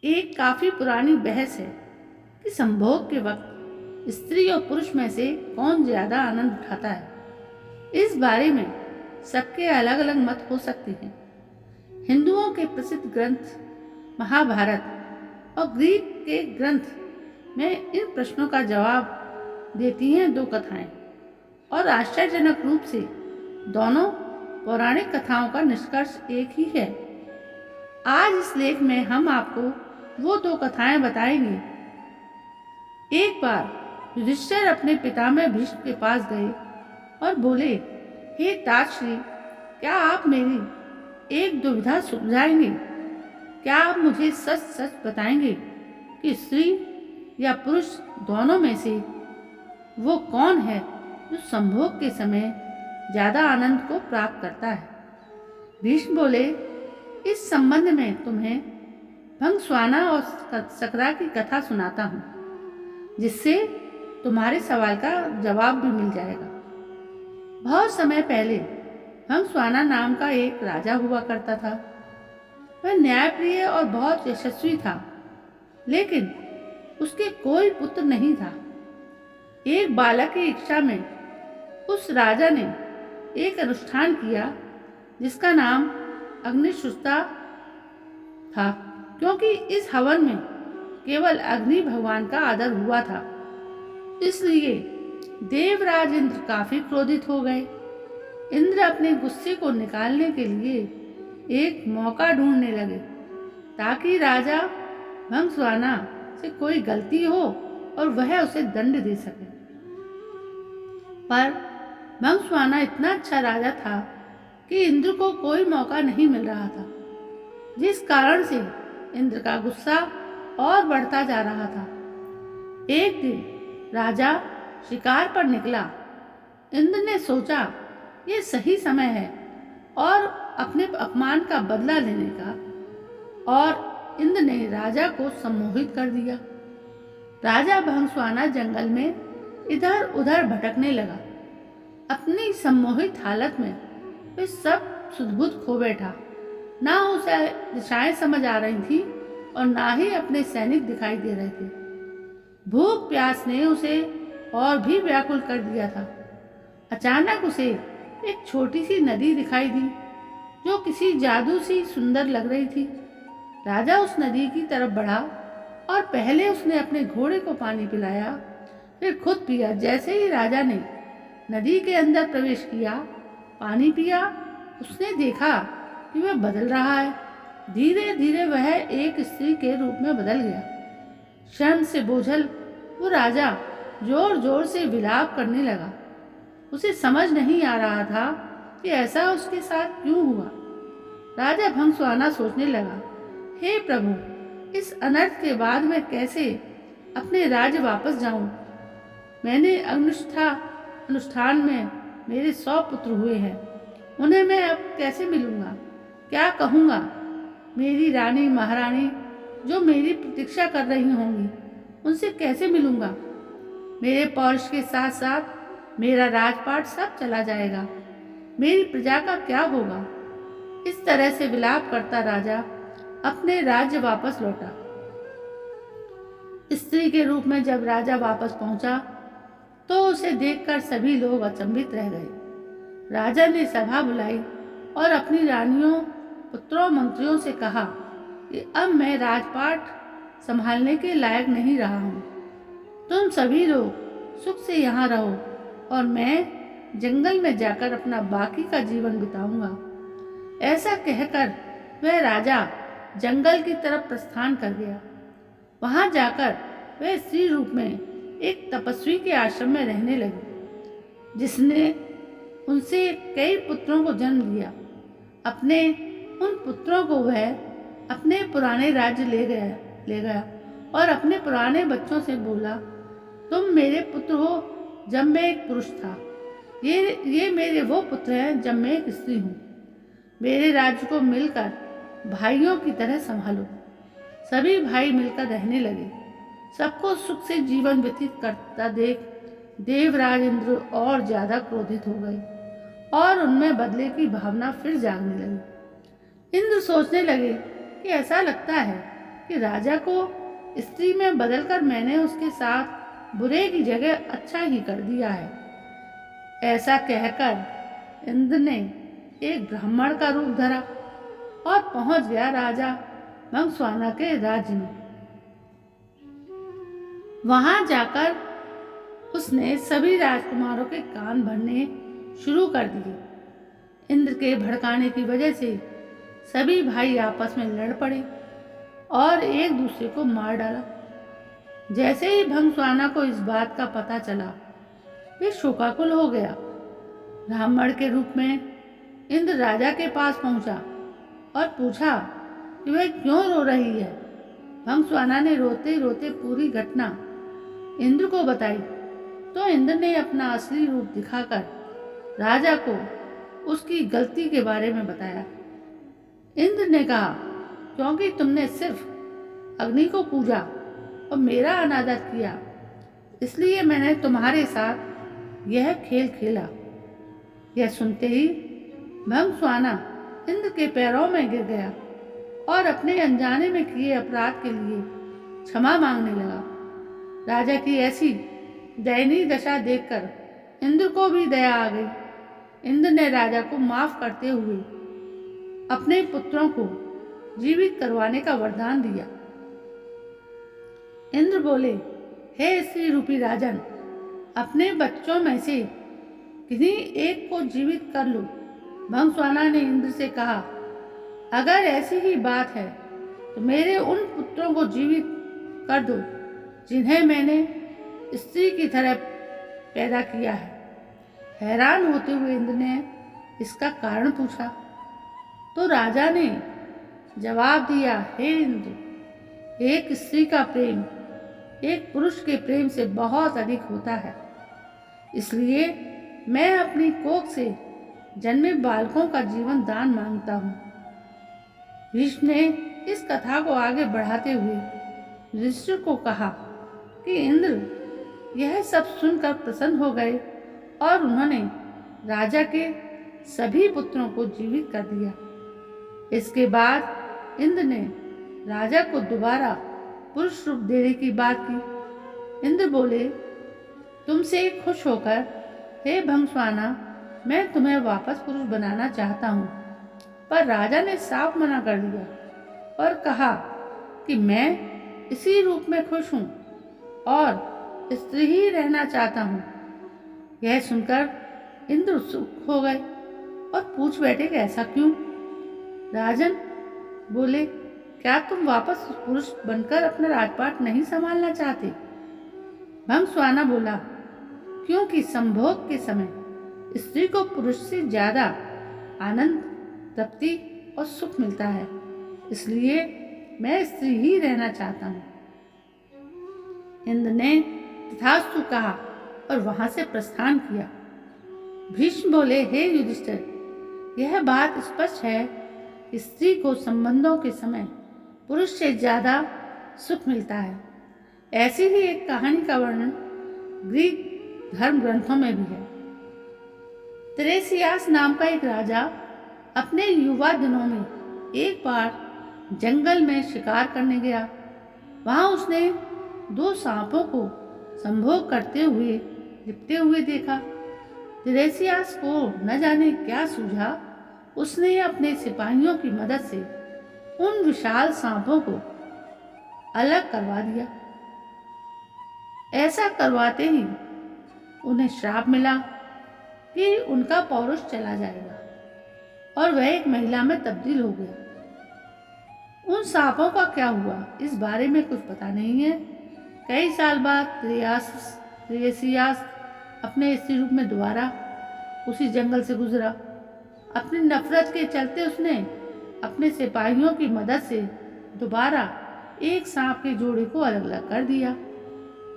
एक काफ़ी पुरानी बहस है कि संभोग के वक्त स्त्री और पुरुष में से कौन ज़्यादा आनंद उठाता है। इस बारे में सबके अलग अलग मत हो सकते हैं। हिंदुओं के प्रसिद्ध ग्रंथ महाभारत और ग्रीक के ग्रंथ में इन प्रश्नों का जवाब देती हैं दो कथाएं, और आश्चर्यजनक रूप से दोनों पौराणिक कथाओं का निष्कर्ष एक ही है। आज इस लेख में हम आपको वो दो कथाएं बताएंगे। एक बार युधिष्ठिर अपने पितामह भीष्म के पास गए और बोले, हे तातश्री, क्या आप मेरी एक दुविधा सुलझाएंगे? क्या आप मुझे सच सच बताएंगे कि स्त्री या पुरुष दोनों में से वो कौन है जो संभोग के समय ज़्यादा आनंद को प्राप्त करता है? भीष्म बोले, इस संबंध में तुम्हें भंगस्वाना और सकरा की कथा सुनाता हूँ, जिससे तुम्हारे सवाल का जवाब भी मिल जाएगा। बहुत समय पहले भंगस्वाना नाम का एक राजा हुआ करता था। वह न्यायप्रिय और बहुत यशस्वी था, लेकिन उसके कोई पुत्र नहीं था। एक बालक की इच्छा में उस राजा ने एक अनुष्ठान किया जिसका नाम अग्निशुष्टा था, क्योंकि इस हवन में केवल अग्नि भगवान का आदर हुआ था। इसलिए देवराज इंद्र काफी क्रोधित हो गए। इंद्र अपने गुस्से को निकालने के लिए एक मौका ढूंढने लगे ताकि राजा भंगस्वाना से कोई गलती हो और वह उसे दंड दे सके। पर भंगस्वाना इतना अच्छा राजा था कि इंद्र को कोई मौका नहीं मिल रहा था, जिस कारण से इंद्र का गुस्सा और बढ़ता जा रहा था। एक दिन राजा शिकार पर निकला। इंद्र ने सोचा ये सही समय है और अपने अपमान का बदला लेने का, और इंद्र ने राजा को सम्मोहित कर दिया। राजा भंगस्वाना जंगल में इधर उधर भटकने लगा। अपनी सम्मोहित हालत में वह सब सुध-बुध खो बैठा। ना उसे दिशाएं समझ आ रही थी और ना ही अपने सैनिक दिखाई दे रहे थे। भूख प्यास ने उसे और भी व्याकुल कर दिया था। अचानक उसे एक छोटी सी नदी दिखाई दी जो किसी जादू सी सुंदर लग रही थी। राजा उस नदी की तरफ बढ़ा और पहले उसने अपने घोड़े को पानी पिलाया, फिर खुद पिया। जैसे ही राजा ने नदी के अंदर प्रवेश किया, पानी पिया, उसने देखा कि वह बदल रहा है। धीरे धीरे वह एक स्त्री के रूप में बदल गया। शर्म से बोझल वो राजा जोर जोर से विलाप करने लगा। उसे समझ नहीं आ रहा था कि ऐसा उसके साथ क्यों हुआ। राजा भंगस्वाना सोचने लगा, हे प्रभु, इस अनर्थ के बाद मैं कैसे अपने राज्य वापस जाऊं? मैंने अनुष्ठान में मेरे 100 पुत्र हुए हैं, उन्हें मैं अब कैसे मिलूंगा? क्या कहूँगा? मेरी रानी महारानी जो मेरी प्रतीक्षा कर रही होंगी, उनसे कैसे मिलूंगा? मेरे पौरुष के साथ साथ मेरा राजपाट सब चला जाएगा। मेरी प्रजा का क्या होगा? इस तरह से विलाप करता राजा अपने राज्य वापस लौटा। स्त्री के रूप में जब राजा वापस पहुंचा तो उसे देखकर सभी लोग अचंभित रह गए। राजा ने सभा बुलाई और अपनी रानियों, पुत्रों, मंत्रियों से कहा कि अब मैं राजपाट संभालने के लायक नहीं रहा हूँ। तुम सभी लोग सुख से यहाँ रहो और मैं जंगल में जाकर अपना बाकी का जीवन बिताऊंगा। ऐसा कहकर वह राजा जंगल की तरफ प्रस्थान कर गया। वहां जाकर वह स्त्री रूप में एक तपस्वी के आश्रम में रहने लगी, जिसने उनसे कई पुत्रों को जन्म दिया। अपने उन पुत्रों को वह अपने पुराने राज्य ले गया और अपने पुराने बच्चों से बोला, तुम मेरे पुत्र हो जब मैं एक पुरुष था। ये मेरे वो पुत्र हैं जब मैं एक स्त्री हूँ। मेरे राज्य को मिलकर भाइयों की तरह संभालो। सभी भाई मिलकर रहने लगे। सबको सुख से जीवन व्यतीत करता देख देवराज इंद्र और ज्यादा क्रोधित हो गए और उनमें बदले की भावना फिर जागने लगी। इंद्र सोचने लगे कि ऐसा लगता है कि राजा को स्त्री में बदलकर मैंने उसके साथ बुरे की जगह अच्छा ही कर दिया है। ऐसा कहकर इंद्र ने एक ब्राह्मण का रूप धरा और पहुंच गया राजा भंसवाना के राज्य में। वहां जाकर उसने सभी राजकुमारों के कान भरने शुरू कर दिए। इंद्र के भड़काने की वजह से सभी भाई आपस में लड़ पड़े और एक दूसरे को मार डाला। जैसे ही भंसवाना को इस बात का पता चला, वे शोकाकुल हो गया। ब्राह्मण के रूप में इंद्र राजा के पास पहुंचा और पूछा कि वह क्यों रो रही है। भंसवाना ने रोते रोते पूरी घटना इंद्र को बताई तो इंद्र ने अपना असली रूप दिखाकर राजा को उसकी गलती के बारे में बताया। इंद्र ने कहा, क्योंकि तुमने सिर्फ अग्नि को पूजा और मेरा अनादर किया, इसलिए मैंने तुम्हारे साथ यह खेल खेला। यह सुनते ही भंसवाना इंद्र के पैरों में गिर गया और अपने अनजाने में किए अपराध के लिए क्षमा मांगने लगा। राजा की ऐसी दयनीय दशा देखकर इंद्र को भी दया आ गई। इंद्र ने राजा को माफ करते हुए अपने पुत्रों को जीवित करवाने का वरदान दिया। इंद्र बोले, हे स्त्री रूपी राजन, अपने बच्चों में से किन्हीं एक को जीवित कर लो। भंसवाना ने इंद्र से कहा, अगर ऐसी ही बात है तो मेरे उन पुत्रों को जीवित कर दो जिन्हें मैंने स्त्री की तरह पैदा किया है। हैरान होते हुए इंद्र ने इसका कारण पूछा तो राजा ने जवाब दिया, हे इंद्र, एक स्त्री का प्रेम एक पुरुष के प्रेम से बहुत अधिक होता है, इसलिए मैं अपनी कोख से जन्मे बालकों का जीवन दान मांगता हूँ। भीष्म ने इस कथा को आगे बढ़ाते हुए युधिष्ठिर को कहा कि इंद्र यह सब सुनकर प्रसन्न हो गए और उन्होंने राजा के सभी पुत्रों को जीवित कर दिया। इसके बाद इंद्र ने राजा को दोबारा पुरुष रूप देने की बात की। इंद्र बोले, तुमसे खुश होकर हे भंसवाना, मैं तुम्हें वापस पुरुष बनाना चाहता हूँ। पर राजा ने साफ मना कर दिया और कहा कि मैं इसी रूप में खुश हूँ और स्त्री ही रहना चाहता हूँ। यह सुनकर इंद्र उत्सुक हो गए और पूछ बैठे कि ऐसा क्यों। राजन बोले, क्या तुम वापस पुरुष बनकर अपना राजपाट नहीं संभालना चाहते? भंसवाना बोला, क्योंकि संभोग के समय स्त्री को पुरुष से ज्यादा आनंद, तृप्ति और सुख मिलता है, इसलिए मैं स्त्री ही रहना चाहता हूँ। इंद्र ने तथास्तु कहा और वहां से प्रस्थान किया। भीष्म बोले, हे युधिष्ठिर, यह बात स्पष्ट है कि स्त्री को संबंधों के समय पुरुष से ज्यादा सुख मिलता है। ऐसी ही एक कहानी का वर्णन ग्रीक धर्म ग्रंथों में भी है। तिरेसियास नाम का एक राजा अपने युवा दिनों में एक बार जंगल में शिकार करने गया। वहां उसने 2 सांपों को संभोग करते हुए लिपटे हुए देखा। तिरेसियास को न जाने क्या सूझा, उसने अपने सिपाहियों की मदद से उन विशाल सांपों को अलग करवा दिया। ऐसा करवाते ही उन्हें श्राप मिला कि उनका पौरुष चला जाएगा और वह एक महिला में तब्दील हो गया। उन सांपों का क्या हुआ, इस बारे में कुछ पता नहीं है। कई साल बाद तिरेसियास अपने स्त्री रूप में दोबारा उसी जंगल से गुजरा। अपनी नफरत के चलते उसने अपने सिपाहियों की मदद से दोबारा एक सांप के जोड़े को अलग अलग कर दिया,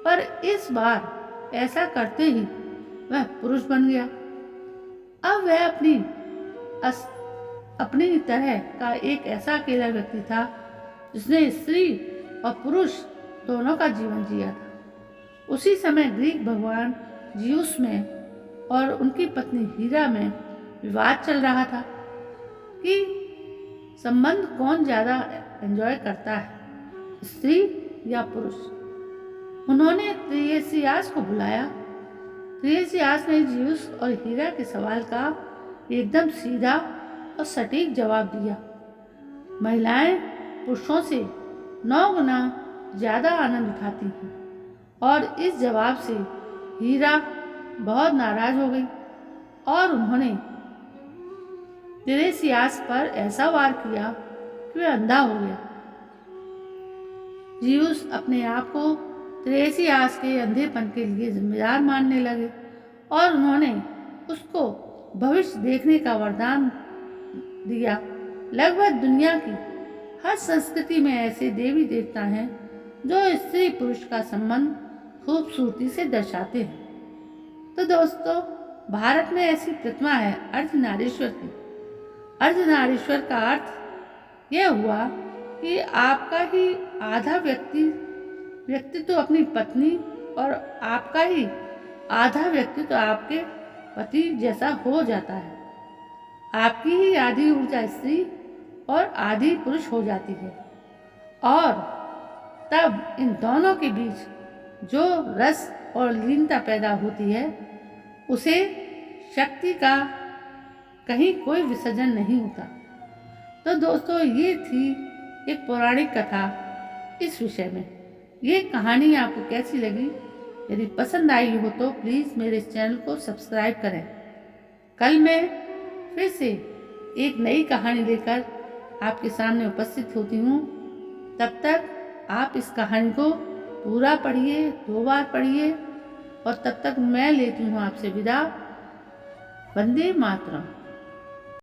पर इस बार ऐसा करते ही वह पुरुष बन गया। अब वह अपनी तरह का एक ऐसा अकेला व्यक्ति था जिसने स्त्री और पुरुष दोनों का जीवन जिया था। उसी समय ग्रीक भगवान जियूस में और उनकी पत्नी हीरा में विवाद चल रहा था कि संबंध कौन ज़्यादा एंजॉय करता है। स्त्री या पुरुष। उन्होंने त्रियसियास को बुलाया। त्रियसियास ने जियुस और हीरा के सवाल का एकदम सीधा और सटीक जवाब दिया। महिलाएं पुरुषों से 9 गुना ज़्यादा आनंद उठाती हैं। और इस जवाब से हीरा बहुत नाराज हो गई और उन्होंने त्रियसियास पर ऐसा वार किया कि वह अंधा हो गया। जियुस अपने आप को त्रियसियास के अंधेपन के लिए जिम्मेदार मानने लगे और उन्होंने उसको भविष्य देखने का वरदान दिया। लगभग दुनिया की हर संस्कृति में ऐसे देवी देवता हैं जो स्त्री पुरुष का संबंध खूबसूरती से दर्शाते हैं। तो दोस्तों, भारत में ऐसी प्रतिमा है अर्धनारीश्वर की। अर्धनारीश्वर का अर्थ यह हुआ कि आपका ही आधा व्यक्तित्व अपनी पत्नी और आपका ही आधा व्यक्तित्व आपके पति जैसा हो जाता है। आपकी ही आधी ऊर्जा स्त्री और आधी पुरुष हो जाती है और तब इन दोनों के बीच जो रस और लीनता पैदा होती है उसे शक्ति का कहीं कोई विसर्जन नहीं होता। तो दोस्तों, ये थी एक पौराणिक कथा इस विषय में। ये कहानी आपको कैसी लगी? यदि पसंद आई हो तो प्लीज़ मेरे इस चैनल को सब्सक्राइब करें। कल मैं फिर से एक नई कहानी लेकर आपके सामने उपस्थित होती हूँ। तब तक आप इस कहानी को पूरा पढ़िए, 2 बार पढ़िए और तब तक मैं लेती हूँ आपसे विदा। वंदे मातरम।